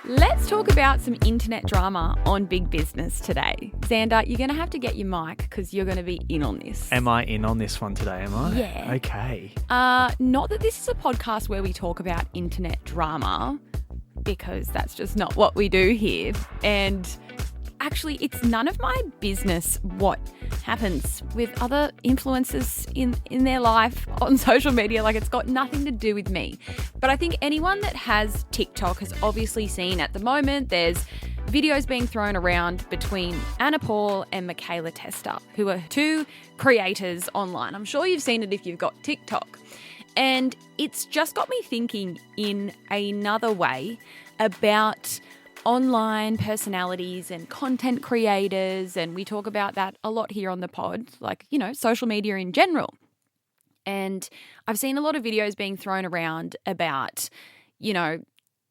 Let's talk about some internet drama on Big Business today. Xander, you're going to have to get your mic because you're going to be in on this. Am I in on this one today, am I? Yeah. Okay. Not that this is a podcast where we talk about internet drama, because that's just not what we do here. And actually, it's none of my business what happens with other influencers in their life on social media. Like, it's got nothing to do with me. But I think anyone that has TikTok has obviously seen at the moment there's videos being thrown around between Anna Paul and Michaela Testa, who are two creators online. I'm sure you've seen it if you've got TikTok. And it's just got me thinking in another way about online personalities and content creators, and we talk about that a lot here on the pod, like, you know, social media in general. And I've seen a lot of videos being thrown around about, you know,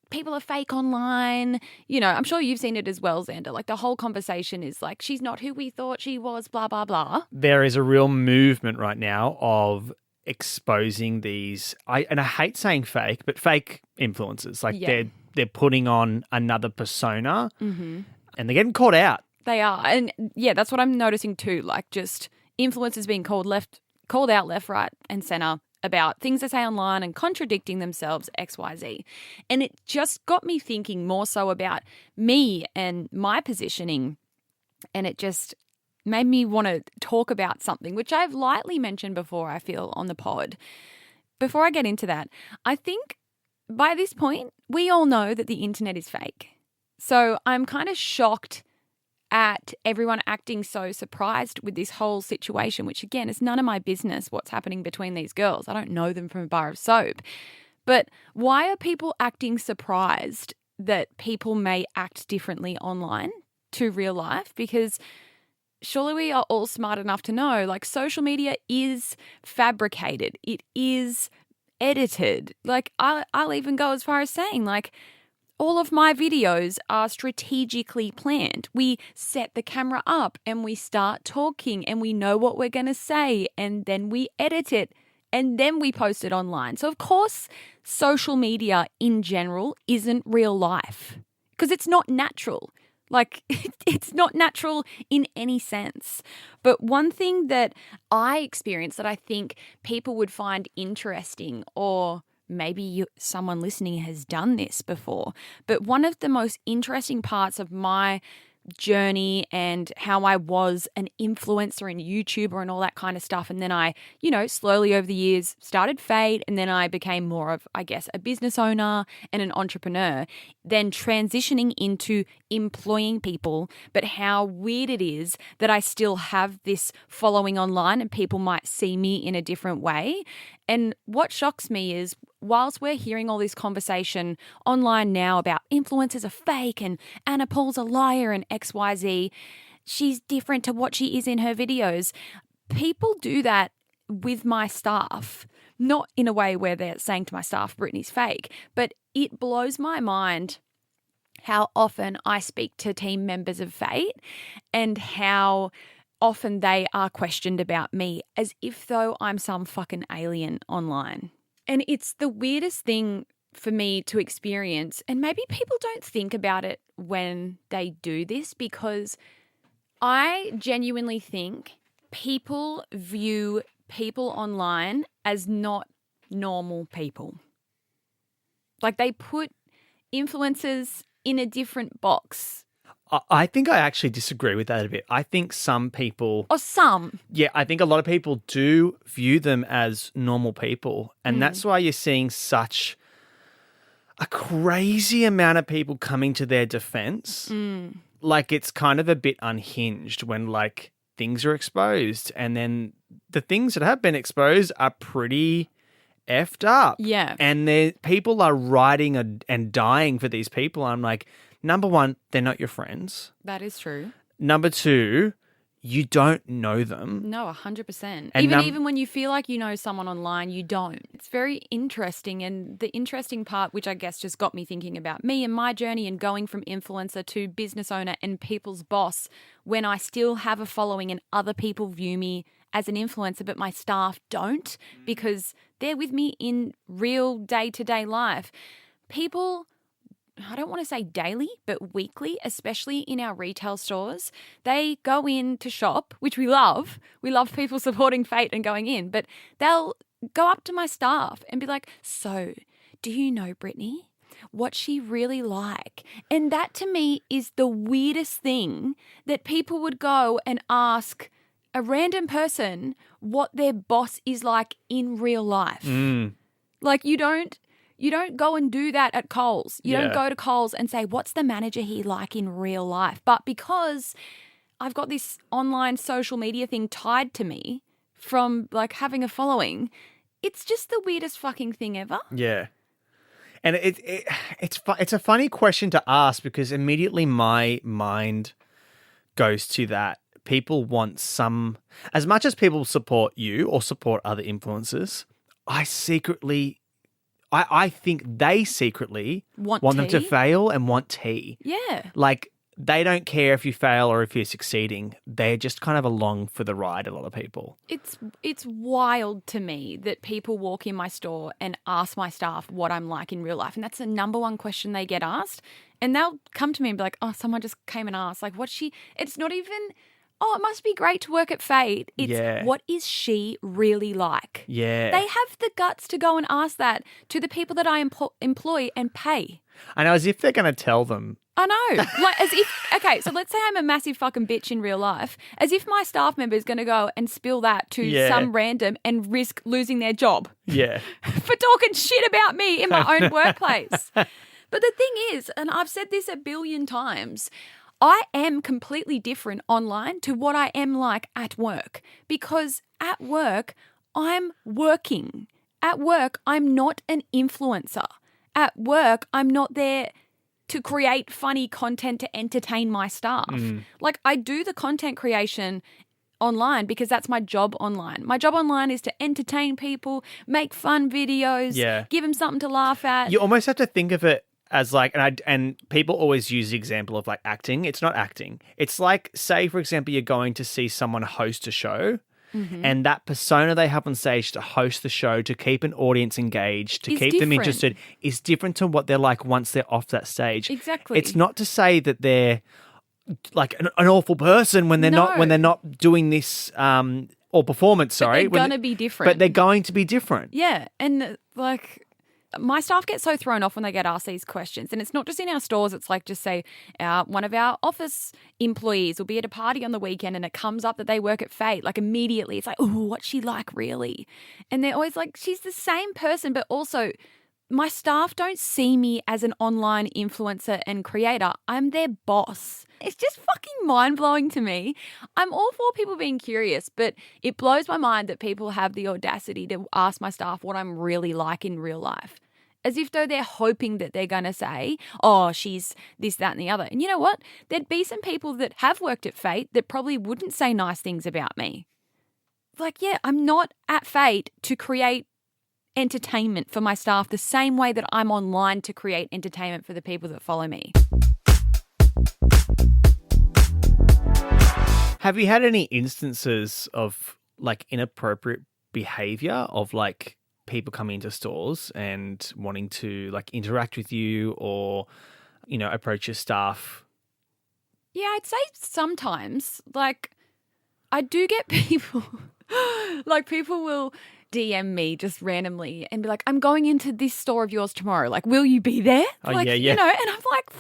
people are fake online. You know, I'm sure you've seen it as well, Xander. Like, the whole conversation is like, she's not who we thought she was, blah, blah, blah. There is a real movement right now of exposing these, I hate saying fake, but fake influencers. Like, they're putting on another persona and they're getting caught out. They are. And yeah, that's what I'm noticing too. Like, just influencers being called out left, right and centre about things they say online and contradicting themselves, XYZ. And it just got me thinking more so about me and my positioning. And it just made me want to talk about something, which I've lightly mentioned before, I feel, on the pod. Before I get into that, I think by this point, we all know that the internet is fake. So I'm kind of shocked at everyone acting so surprised with this whole situation, which again is none of my business what's happening between these girls. I don't know them from a bar of soap. But why are people acting surprised that people may act differently online to real life? Because surely we are all smart enough to know, like, social media is fabricated. It is edited. Like, I'll even go as far as saying, like, all of my videos are strategically planned. We set the camera up and we start talking and we know what we're going to say, and then we edit it and then we post it online. So of course, social media in general isn't real life because it's not natural. Like, it's not natural in any sense. But one thing that I experienced that I think people would find interesting, or maybe someone listening has done this before, but one of the most interesting parts of my journey and how I was an influencer and YouTuber and all that kind of stuff. And then I, you know, slowly over the years started Fade, and then I became more of, I guess, a business owner and an entrepreneur, then transitioning into employing people. But how weird it is that I still have this following online and people might see me in a different way. And what shocks me is, whilst we're hearing all this conversation online now about influencers are fake and Anna Paul's a liar and XYZ, she's different to what she is in her videos. People do that with my staff, not in a way where they're saying to my staff, Brittney's fake, but it blows my mind how often I speak to team members of Fate and how often they are questioned about me as if though I'm some fucking alien online. And it's the weirdest thing for me to experience. And maybe people don't think about it when they do this, because I genuinely think people view people online as not normal people. Like, they put influencers in a different box. I think I actually disagree with that a bit. I think some people... Or some. Yeah, I think a lot of people do view them as normal people. And that's why you're seeing such a crazy amount of people coming to their defense. Like, it's kind of a bit unhinged when, like, things are exposed. And then the things that have been exposed are pretty effed up. Yeah. And people are writing and dying for these people. I'm like... Number one, they're not your friends. That is true. Number two, you don't know them. No, 100%. And even when you feel like you know someone online, you don't. It's very interesting. And the interesting part, which I guess just got me thinking about me and my journey and going from influencer to business owner and people's boss, when I still have a following and other people view me as an influencer, but my staff don't, because they're with me in real day-to-day life. People I don't want to say daily, but weekly, especially in our retail stores. They go in to shop, which we love. We love people supporting fate and going in, but they'll go up to my staff and be like, so do you know Brittney? What's she really like? And that to me is the weirdest thing, that people would go and ask a random person what their boss is like in real life. Like you don't go and do that at Coles. You don't go to Coles and say, what's the manager here like in real life? But because I've got this online social media thing tied to me from like having a following, it's just the weirdest fucking thing ever. Yeah. And it's a funny question to ask, because immediately my mind goes to that. People want some, as much as people support you or support other influencers, I think they secretly want them to fail and want tea. Yeah. Like, they don't care if you fail or if you're succeeding. They're just kind of along for the ride, a lot of people. It's wild to me that people walk in my store and ask my staff what I'm like in real life. And that's the number one question they get asked. And they'll come to me and be like, oh, someone just came and asked, like, it's not even, oh, it must be great to work at Fate. It's what is she really like? Yeah. They have the guts to go and ask that to the people that I employ and pay. I know, as if they're going to tell them. I know. Like, as if, okay, so let's say I'm a massive fucking bitch in real life, as if my staff member is going to go and spill that to some random and risk losing their job. Yeah. For talking shit about me in my own workplace. But the thing is, and I've said this a billion times, I am completely different online to what I am like at work, because at work, I'm working. At work, I'm not an influencer. At work, I'm not there to create funny content to entertain my staff. Like, I do the content creation online because that's my job online. My job online is to entertain people, make fun videos, give them something to laugh at. You almost have to think of it as like, and people always use the example of like acting. It's not acting. It's like, say, for example, you're going to see someone host a show. And that persona they have on stage to host the show, to keep an audience engaged, to keep them interested, is different to what they're like once they're off that stage. Exactly. It's not to say that they're like an awful person when they're not doing this or performance. Sorry, but they're gonna be different. But they're going to be different. Yeah, and like, my staff get so thrown off when they get asked these questions. And it's not just in our stores. It's like, just say one of our office employees will be at a party on the weekend and it comes up that they work at Fate. Like, immediately it's like, oh, what's she like really? And they're always like, she's the same person, but also my staff don't see me as an online influencer and creator. I'm their boss. It's just fucking mind-blowing to me. I'm all for people being curious, but it blows my mind that people have the audacity to ask my staff what I'm really like in real life, as if though they're hoping that they're going to say, oh, she's this, that, and the other. And you know what? There'd be some people that have worked at Fate that probably wouldn't say nice things about me. Like, yeah, I'm not at Fate to create entertainment for my staff the same way that I'm online to create entertainment for the people that follow me. Have you had any instances of like inappropriate behavior of like people coming into stores and wanting to like interact with you or, you know, approach your staff? Yeah, I'd say sometimes. Like, I do get people, like, people will DM me just randomly and be like, I'm going into this store of yours tomorrow. Like, will you be there? Oh, like, yeah. You know, and I'm like,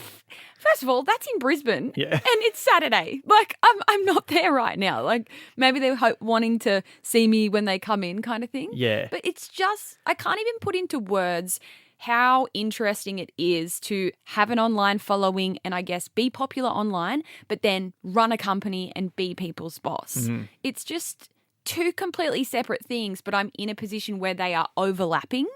first of all, that's in Brisbane. Yeah. And it's Saturday. Like, I'm not there right now. Like, maybe they're wanting to see me when they come in kind of thing. Yeah. But it's just, I can't even put into words how interesting it is to have an online following and I guess be popular online, but then run a company and be people's boss. It's just two completely separate things, but I'm in a position where they are overlapping,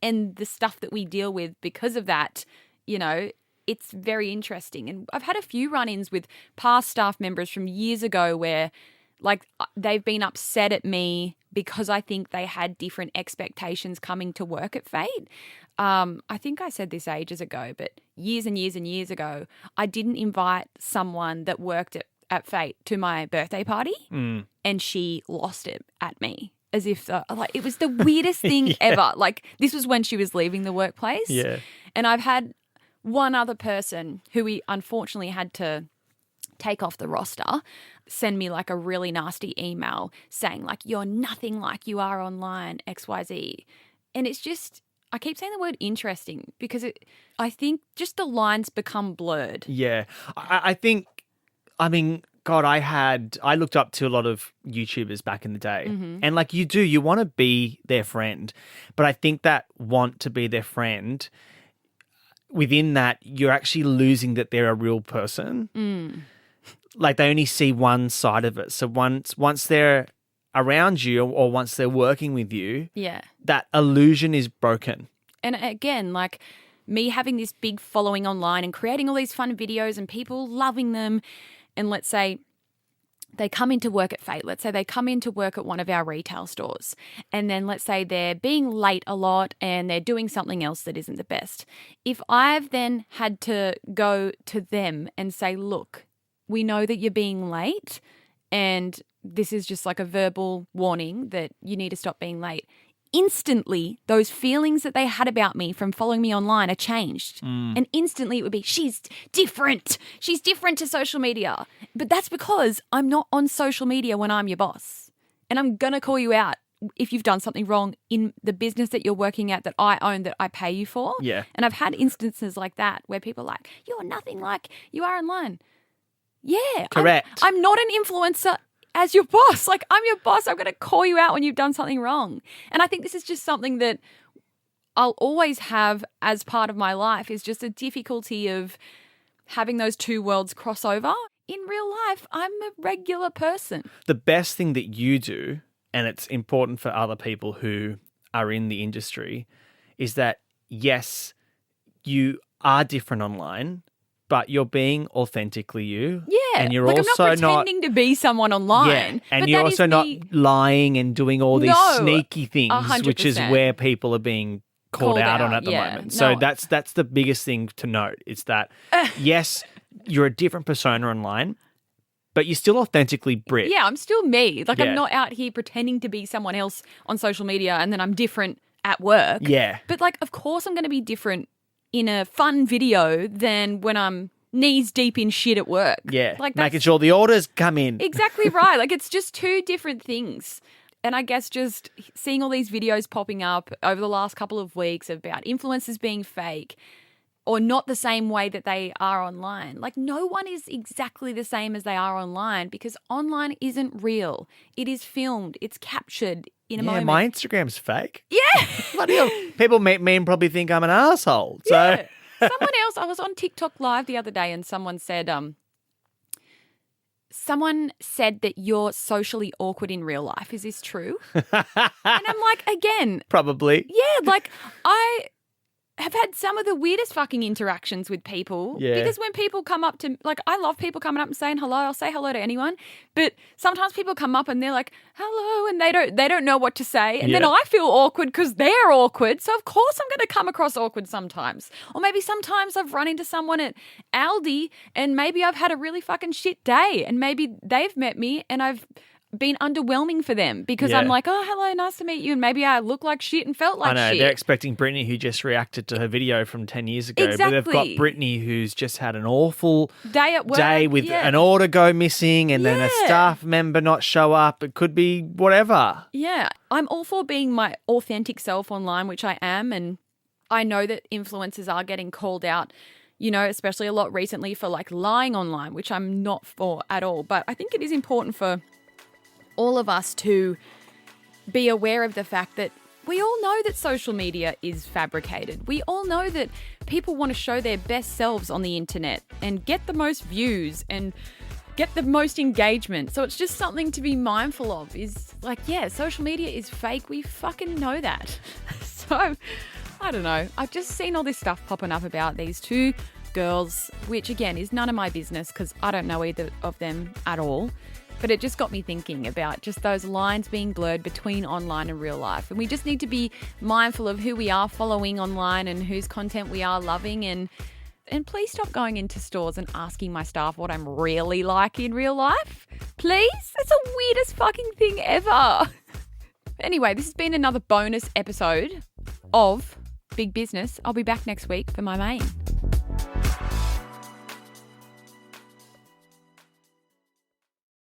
and the stuff that we deal with because of that, you know, it's very interesting. And I've had a few run-ins with past staff members from years ago where like they've been upset at me because I think they had different expectations coming to work at Fate. I think I said this ages ago, but years and years and years ago, I didn't invite someone that worked at Fate to my birthday party, and she lost it at me as if like it was the weirdest thing ever. Like, this was when she was leaving the workplace. Yeah. And I've had one other person who we unfortunately had to take off the roster send me like a really nasty email saying like, you're nothing like you are online, XYZ. And it's just, I keep saying the word interesting because I think just the lines become blurred. Yeah. I think, I mean, God, I looked up to a lot of YouTubers back in the day. Mm-hmm. And like you want to be their friend. But I think that want to be their friend, within that, you're actually losing that they're a real person. Mm. Like they only see one side of it. So once they're around you or once they're working with you, yeah, that illusion is broken. And again, like me having this big following online and creating all these fun videos and people loving them, and let's say they come into work at Fate. Let's say they come into work at one of our retail stores, and then let's say they're being late a lot and they're doing something else that isn't the best. If I've then had to go to them and say, look, we know that you're being late and this is just like a verbal warning that you need to stop being late. Instantly, those feelings that they had about me from following me online are changed. And instantly it would be, she's different. She's different to social media. But that's because I'm not on social media when I'm your boss. And I'm going to call you out if you've done something wrong in the business that you're working at that I own, that I pay you for. Yeah. And I've had instances like that where people are like, you're nothing like you are online. Yeah. Correct. I'm not an influencer as your boss. Like, I'm your boss. I'm going to call you out when you've done something wrong. And I think this is just something that I'll always have as part of my life, is just a difficulty of having those two worlds cross over. In real life, I'm a regular person. The best thing that you do, and it's important for other people who are in the industry, is that, yes, you are different online, but you're being authentically you. Yeah. And you're like, also I'm not pretending to be someone online. Yeah. And but you're that also is not me. lying and doing all these No, sneaky things, 100%. which is where people are being called out on at the moment. So No. that's the biggest thing to note. It's that, yes, you're a different persona online, but you're still authentically Britt. Yeah, I'm still me. Like, Yeah. I'm not out here pretending to be someone else on social media and then I'm different at work. Yeah. But, like, of course I'm going to be different in a fun video than when I'm knees deep in shit at work. Yeah. Like, making that's sure the orders come in. exactly right. Like, it's just two different things. And I guess just seeing all these videos popping up over the last couple of weeks about influencers being fake or not the same way that they are online. Like, no one is exactly the same as they are online, because online isn't real. It is filmed. It's captured in a moment. My Instagram's fake. Yeah. Bloody hell. People meet me and probably think I'm an asshole. So Yeah. Someone else, I was on TikTok Live the other day and someone said that you're socially awkward in real life. Is this true? And I'm like, again, probably. yeah, like I have had some of the weirdest fucking interactions with people. Yeah. Because when people come up to, like, I love people coming up and saying hello. I'll say hello to anyone. But sometimes people come up and they're like, hello, and they don't know what to say. And then Yeah. I feel awkward because they're awkward. So of course I'm going to come across awkward sometimes. Or maybe sometimes I've run into someone at Aldi and maybe I've had a really fucking shit day and maybe they've met me and I've been underwhelming for them because Yeah. I'm like, oh, hello, nice to meet you. And maybe I look like shit and felt like I know. shit. They're expecting Brittney, who just reacted to her video from 10 years ago. But they've got Exactly. Brittney, who's just had an awful Day at work. day with yeah. an order go missing and then a Yeah. staff member not show up. It could be whatever. Yeah. I'm all for being my authentic self online, which I am. And I know that influencers are getting called out, you know, especially a lot recently for like lying online, which I'm not for at all. But I think it is important for all of us to be aware of the fact that we all know that social media is fabricated. We all know that people want to show their best selves on the internet and get the most views and get the most engagement. So it's just something to be mindful of, is like, yeah, social media is fake. We fucking know that. So I don't know. I've just seen all this stuff popping up about these two girls, which again is none of my business because I don't know either of them at all. But it just got me thinking about just those lines being blurred between online and real life. And we just need to be mindful of who we are following online and whose content we are loving. And please stop going into stores and asking my staff what I'm really like in real life. Please? It's the weirdest fucking thing ever. Anyway, this has been another bonus episode of Big Business. I'll be back next week for my main.